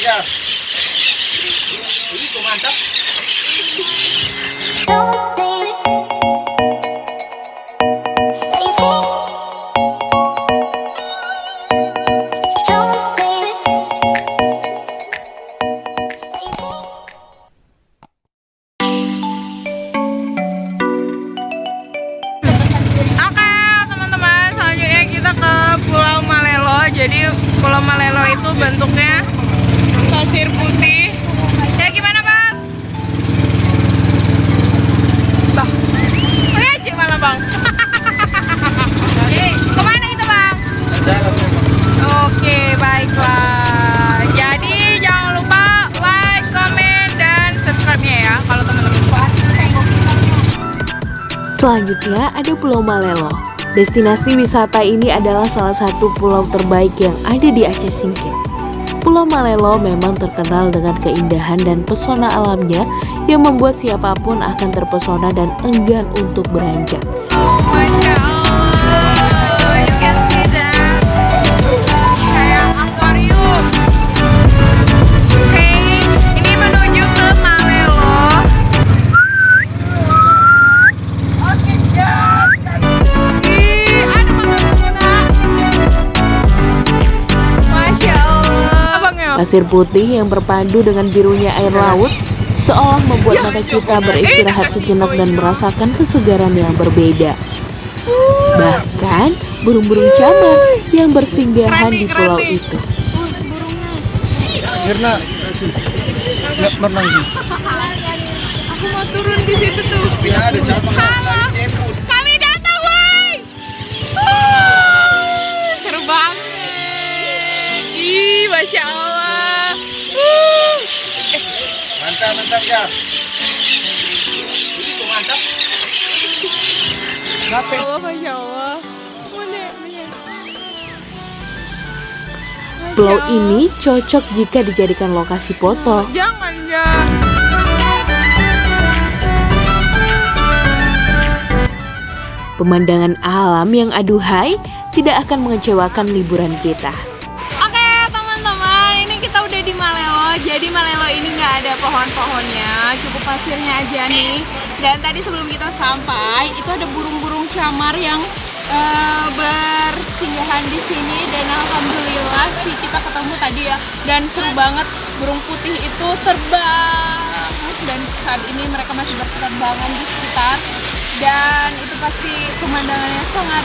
ya. Itu mantap. Jadi Pulau Malelo itu bentuknya pasir putih. Ya gimana bang? Bang, ngejek malah bang. Kemana itu bang? Oke baiklah. Jadi jangan lupa like, comment, dan subscribe-nya ya kalau teman-teman suka. Selanjutnya ada Pulau Malelo. Destinasi wisata ini adalah salah satu pulau terbaik yang ada di Aceh Singkil. Pulau Malelo memang terkenal dengan keindahan dan pesona alamnya yang membuat siapapun akan terpesona dan enggan untuk beranjak. Masya Allah, you can see that. Kayak akuarium. Oke, ini menuju ke Malelo. Oke, guys. Pasir putih yang berpadu dengan birunya air laut seolah membuat mata kita beristirahat sejenak dan merasakan kesegaran yang berbeda. Bahkan burung-burung camar yang bersinggahan di pulau itu. Mirna, nggak merenang sih. Aku mau turun di situ tuh. Tidak ada camar. Kami datang, woi. Seru banget. Ih, Masya Allah. Mantap ya. Itu mantap. Ngapain? Allah, Masya Allah. Pulau ini cocok jika dijadikan lokasi foto. Jangan. Pemandangan alam yang aduhai tidak akan mengecewakan liburan kita. Oke teman-teman, ini kita udah di Malelo. Jadi Malelo ini nggak ada pohon-pohonnya, cukup pasirnya aja nih. Dan tadi sebelum kita sampai, itu ada burung-burung camar yang bersinggahan di sini. Dan alhamdulillah sih kita ketemu tadi ya. Dan seru banget, burung putih itu terbang. Dan saat ini mereka masih berterbangan di sekitar. Dan itu pasti pemandangannya sangat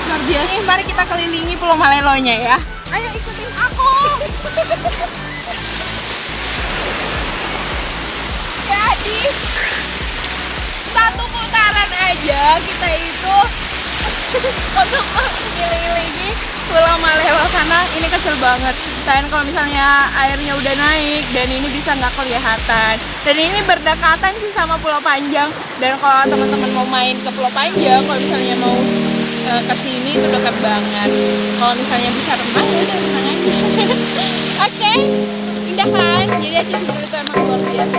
luar biasa. Mari kita kelilingi Pulau Malelonya ya. Ayo ikutin aku. Jadi satu putaran aja kita itu untuk mengelilingi Pulau Malelo karena ini kecil banget. Dan kalau misalnya airnya udah naik dan ini bisa nggak kelihatan. Dan ini berdekatan sih sama Pulau Panjang. Dan kalau teman-teman mau main ke Pulau Panjang, kalau misalnya mau ke sini itu dekat banget. Kalau misalnya bisa renang, udah renang aja. Oke, indah kan? Jadi Aceh Singkil itu emang luar biasa.